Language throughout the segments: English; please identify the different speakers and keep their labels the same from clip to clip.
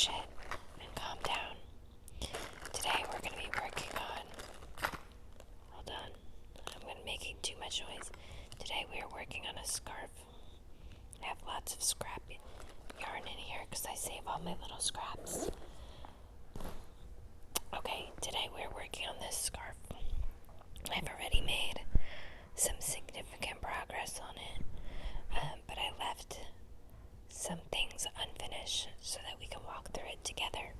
Speaker 1: shit and calm down. Today we're going to be working on... Hold on. I'm making too much noise. Today we are working on a scarf. I have lots of scrap yarn in here because I save all my little scraps. Okay, today we're working on this scarf. I've already made some significant progress on it, but I left some things unfinished so that we can walk through it together.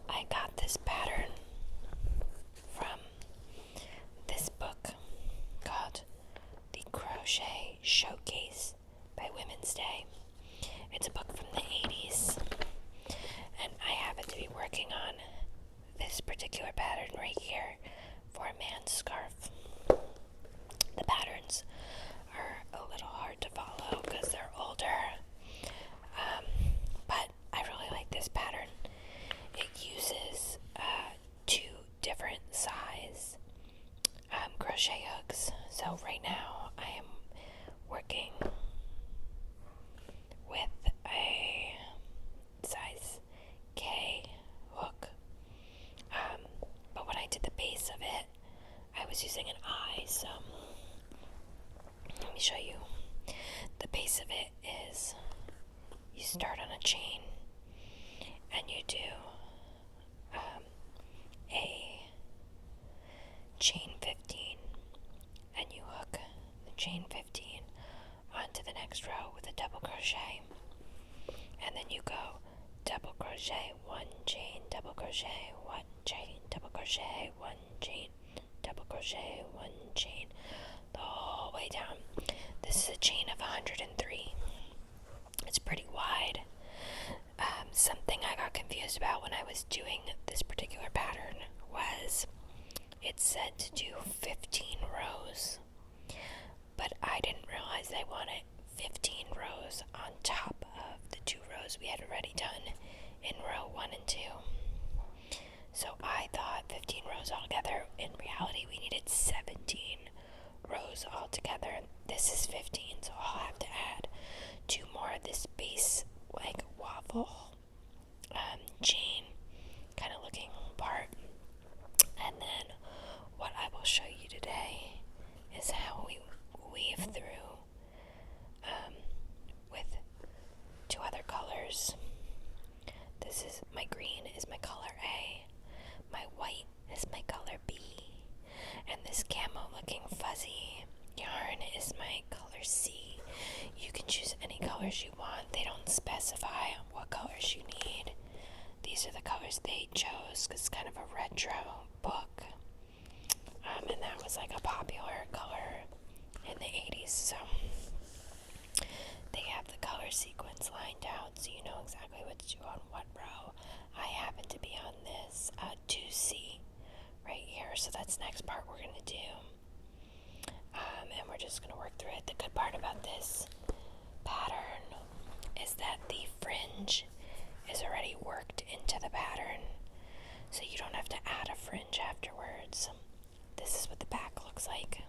Speaker 1: I got this pattern from this book called The Crochet Showcase by Women's Day. It's a book from the 80s, and I happen to be working on this particular pattern right here for a man's scarf. The patterns are a little hard to follow because they're older, but I really like this pattern. It uses two different size crochet hooks. So right now I am working with a size K hook, but when I did the base of it, I was using an I, so let me show you. The base of it is you start on a chain and you do a chain 15 and you hook the chain 15 onto the next row with a double crochet, and then you go double crochet, one chain, double crochet, one chain, double crochet, one chain, double crochet, one chain, the whole way down. This is a chain of 103. It's pretty wide. Something I got confused about when I was doing this particular pattern was it said to do 15 rows, but I didn't realize I wanted 15 rows on top of the 2 rows we had already done in row 1 and 2. So I thought 15 rows altogether. In reality, we needed 17 rows altogether. This is 15, so I'll have to add 2 more of this base, like waffle chain kind of looking part. And then what I will show you today is how we weave through with 2 other colors. This is my green is my color A, my white is my color B, and this camo looking fuzzy yarn is my color C. You can choose any colors you want. They don't specify what colors you need. These are the colors they chose because it's kind of a retro book, and that was like a popular color in the 80s, so they have the color sequence lined out so you know exactly what to do on what row. I happen to be on this 2C right here, so that's the next part we're going to do, and we're just going to work through it. The good part about this pattern is that the fringe is already worked into the pattern, so you don't have to add a fringe afterwards. This is what the back looks like,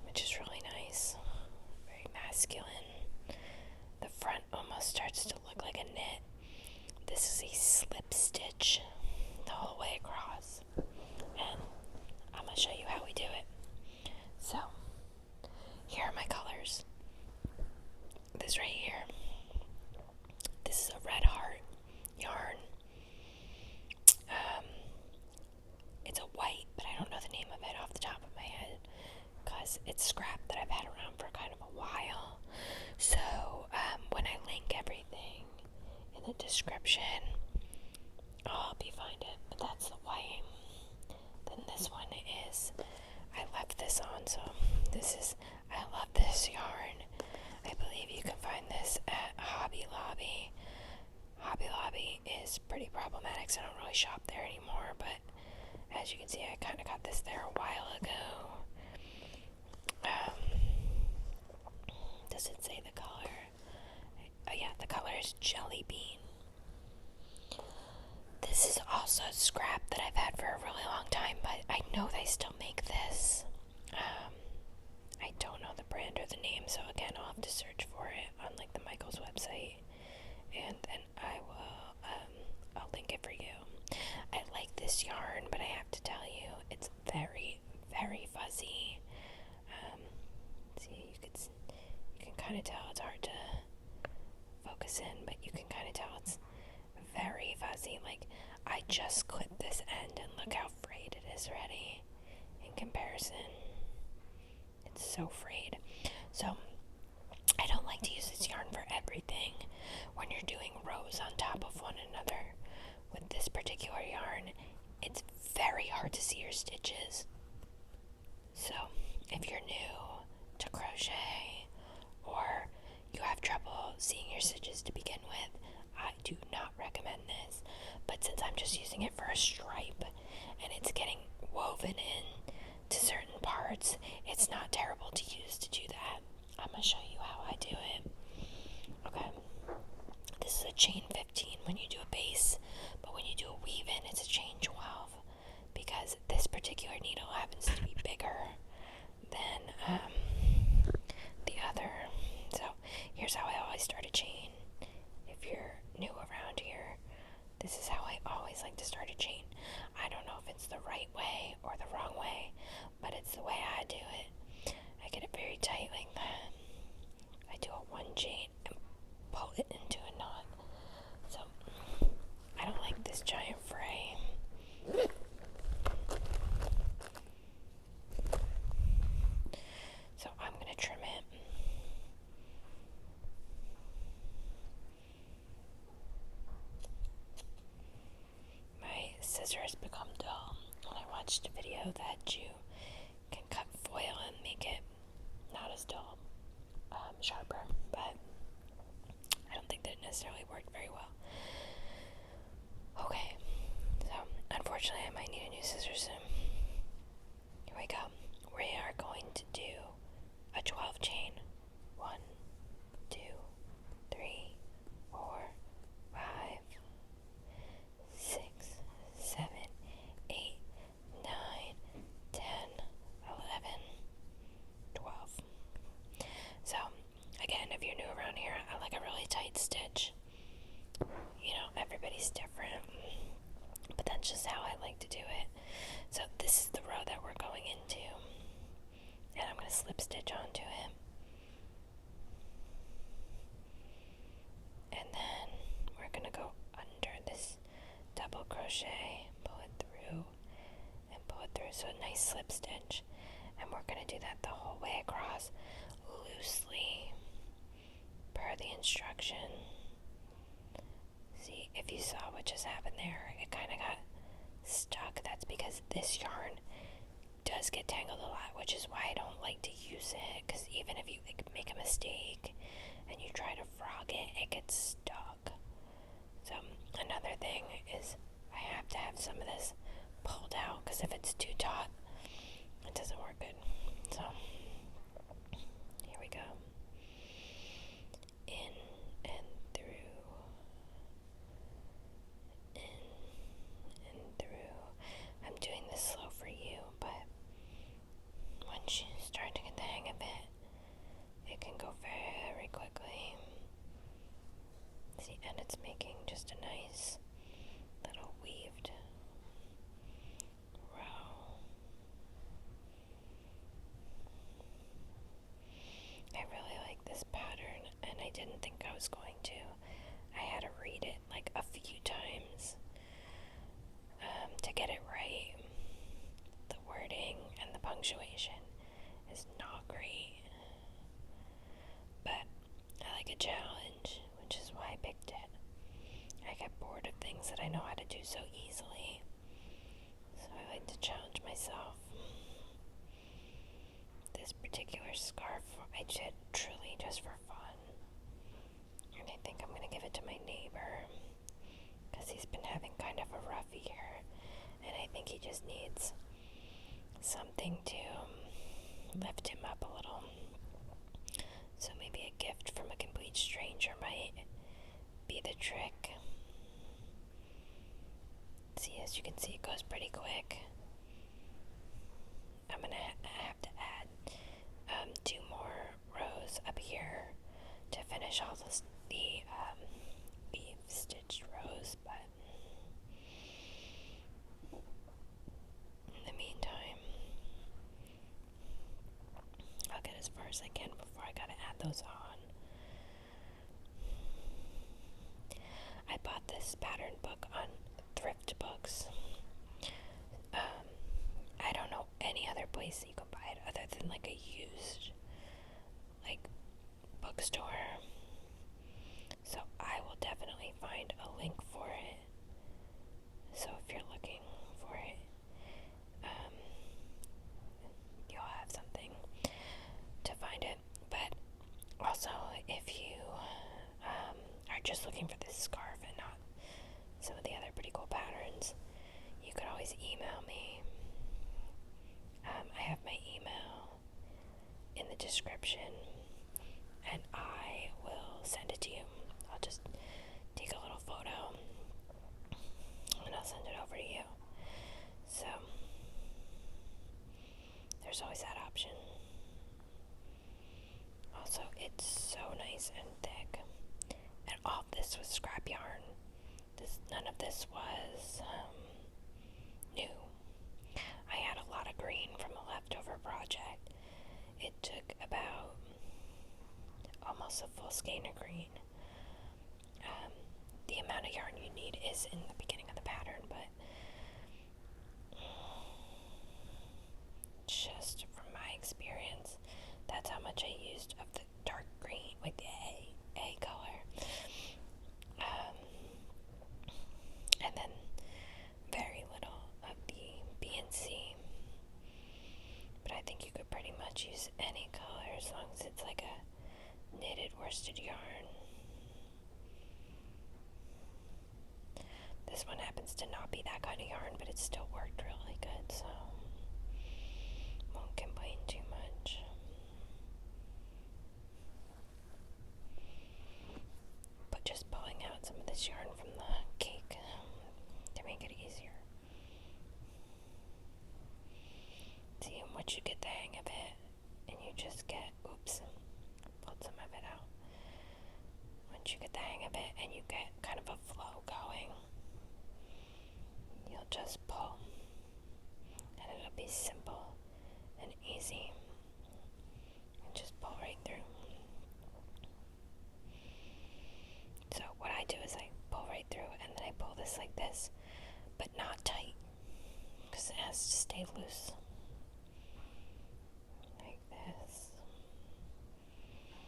Speaker 1: which is really nice, very masculine. The front almost starts to look like a knit. This is a slip stitch the whole way across, and I'm going to show you how we do it. So, here are my colors. This right here, this is a red heart yarn. It's a white, but I don't know the name of it off the top of my head because it's scrap that I've had around for kind of a while. So when I link everything in the description, I'll help you find it, but that's the white. Then this one is, I left this on, so this is, I love this yarn. I believe you can find this at Hobby Lobby. Hobby Lobby is pretty problematic, so I don't really shop there anymore, but as you can see, I kind of got this there a while ago. Does it say the color? Oh yeah, the color is Jelly Bean. This is also scrap that I've had for a really long time, but I know they still make this. I don't know the brand or the name, so again, I'll have to search for it on like the Michaels website. And then kind of tell it's hard to focus in, but you can kind of tell it's very fuzzy. Like, I just clipped this end and look how frayed it is already in comparison. It's so frayed. So I don't like to use this yarn for everything. When you're doing rows on top of one another with this particular yarn, it's very hard to see your stitches. So if you're new to crochet or you have trouble seeing your stitches to begin with, I do not recommend this. But since I'm just using it for a stripe and it's getting woven in to certain parts, it's not terrible to use to do that. I'm going to show you how I do it. Okay, this is a chain 15 when you do a base, but when you do a weave in, it's a chain 12 because this particular needle happens to be bigger than the other. So here's how I always start a chain. If you're new around here, this is how I always like to start a chain. I don't know if it's the right way or the wrong way, but it's the way I do it. I get it very tight like that. I do a one chain and pull it into a knot. So I don't like this giant fray. So I'm going to trim it. My scissors become dull when I watched a video that you can cut foil and make it not as dull, sharper, but I don't think that it necessarily worked very well. Okay, so unfortunately I might need a new scissors soon. Here we go. We are going to do a 12 chain. 1, 2, 3, 4, 5, 6, 7, 8, 9, 10, 11, 12. So again, if you're new around here, I like a really tight stitch. You know, everybody's different, but that's just how I like to do it. So this is the row that we're going into, and I'm going to slip stitch onto it, and then we're going to go under this double crochet, pull it through, and pull it through, so a nice slip stitch, and we're going to do that the whole way across, loosely, per the instruction. See, if you saw what just happened there, it kind of got stuck. That's because this yarn does get tangled a lot, which is why I don't like to use it, because even if you make a mistake and you try to frog it, it gets stuck. So another thing is I have to have some of this pulled out, because if it's too taut, it doesn't work good. So here we go. In and through. In and through. I'm doing this slow for you, but once you start to get the hang of it, it can go very quickly. See, and it's making just a nice little weaved row. I really like this pattern, and I didn't think I was going to. I had to read it like a few times to get it right. The wording and the punctuation is not great, but I like a challenge, which is why I picked it. I get bored of things that I know how to do so easily, so I like to challenge myself. This particular scarf I did truly just for fun, and I think I'm going to give it to my neighbor, because he's been having kind of a rough year, and I think he just needs something to lift him up a little. So maybe a gift from a complete stranger might be the trick. See, as you can see, it goes pretty quick. I'm going to have to add 2 more rows up here to finish all the weave stitched rows, but in the meantime, I'll get as far as I can before I gotta add those on. this pattern book on thrift books. I don't know any other place you can buy it other than like a used like bookstore. So I will definitely find a link for it. So if you're looking for it, you'll have something to find it. But also, if you are just looking for this scarf and not some of the other pretty cool patterns, you could always email me. I have my email in the description, and I will send it to you. I'll just take a little photo and I'll send it over to you. So there's always that option. Also, it's so nice and thick, and all of this was scrap yarn. None of this was new. I had a lot of green from a leftover project. It took about almost a full skein of green. The amount of yarn you need is in the beginning of the pattern, but just from my experience, that's how much I used of the dark green, like the A color. And then very little of the B and C. But I think you could pretty much use any color as long as it's like a knitted worsted yarn. This one happens to not be that kind of yarn, but it still worked really good, so won't complain too much. But just pulling out some of this yarn from the cake to make it easier. See, and once you get the hang of it, and you just get, pulled some of it out. Once you get the hang of it, and you get kind of a flow going, you'll just pull, and it'll be simple and easy, and just pull right through. So what I do is I pull right through, and then I pull this like this, but not tight, because it has to stay loose. Like this.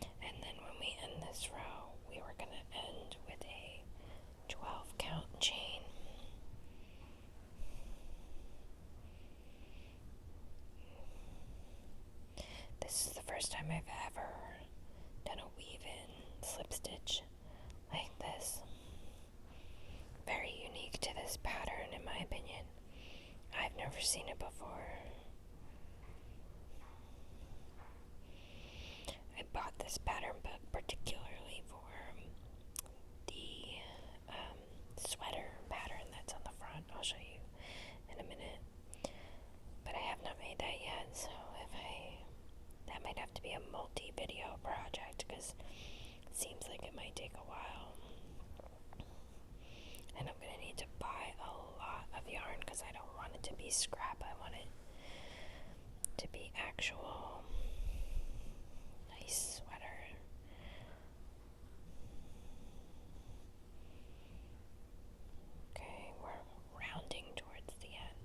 Speaker 1: And then when we end this row, we were going to end with a 12 count chain. This is the first time I've ever done a weave-in slip stitch like this. Very unique to this pattern, in my opinion. I've never seen it before. I bought this pattern book particularly for the sweater pattern that's on the front. I'll show you in a minute. But I have not made that yet, so that might have to be a multi-video project, because it seems like it might take a while. And I'm going to need to buy a lot of yarn, because I don't want it to be scrap. I want it to be actual nice sweater. Okay, we're rounding towards the end.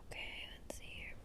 Speaker 1: Okay, let's see here.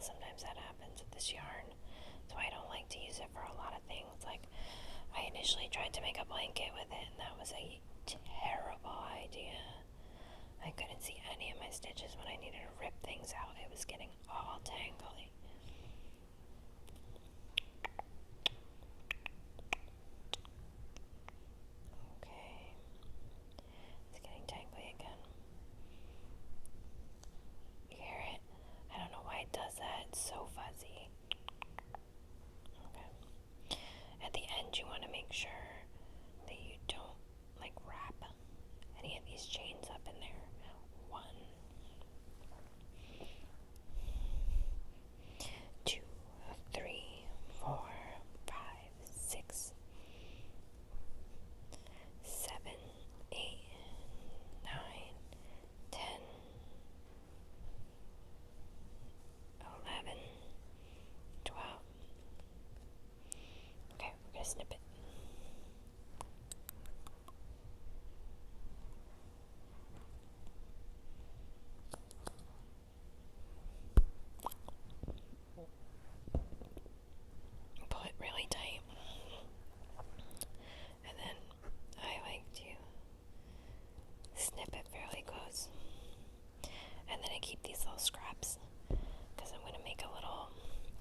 Speaker 1: sometimes that happens with this yarn. So I don't like to use it for a lot of things. Like, I initially tried to make a blanket with it, and that was a terrible idea. I couldn't see any of my stitches when I needed to rip things out. It was getting all tangly. Okay. It's getting tangly again. You hear it? I don't know why it does that. It's so fuzzy. Okay. At the end, you want to make sure that you don't like wrap any of these chains up in there. 1, 2, 3, 4, 5, 6, 7, 8, 9, 10, 11, 12. Okay, we're gonna snip it. Pull it really tight. And then I like to snip it fairly close. And then I keep these little scraps because I'm going to make a little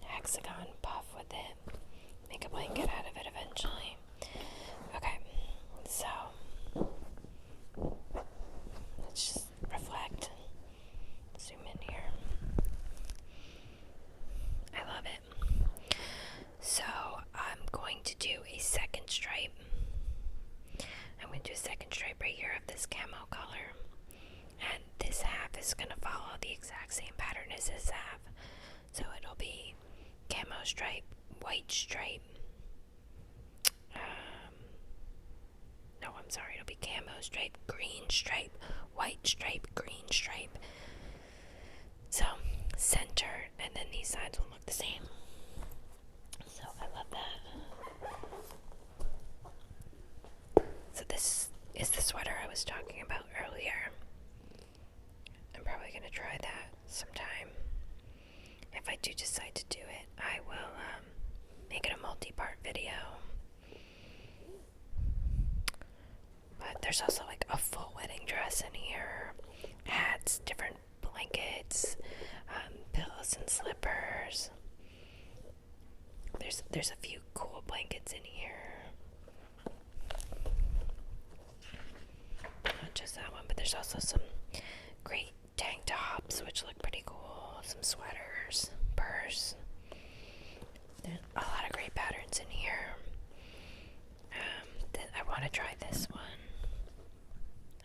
Speaker 1: hexagon puff with it. Make a blanket out of it eventually. Okay, so let's just reflect. Zoom in here. I love it. So I'm going to do a second stripe. I'm going to do a second stripe right here of this camo color. And this half is going to follow the exact same pattern as this half. So it'll be camo stripe, white stripe. No, I'm sorry. It'll be camo stripe, green stripe, white stripe, green stripe. So center, and then these sides will look the same. So I love that. So this is the sweater I was talking about earlier. I'm probably going to try that sometime. If I do decide to do it, I will make it a multi-part video. But there's also like a full wedding dress in here, hats, different blankets, pillows and slippers. There's a few cool blankets in here. Not just that one, but there's also some great tank tops, which look pretty cool. Some sweaters, purse. There's a lot of great patterns in here. I want to try this one.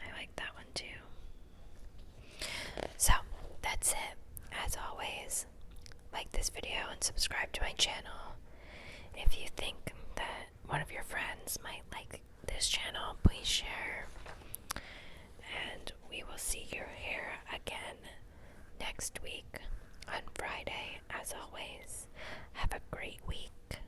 Speaker 1: I like that one too. So, that's it. As always, like this video and subscribe to my channel. If you think that one of your friends might like this channel, please share. And we will see you here again next week on Friday. As always, have a great week.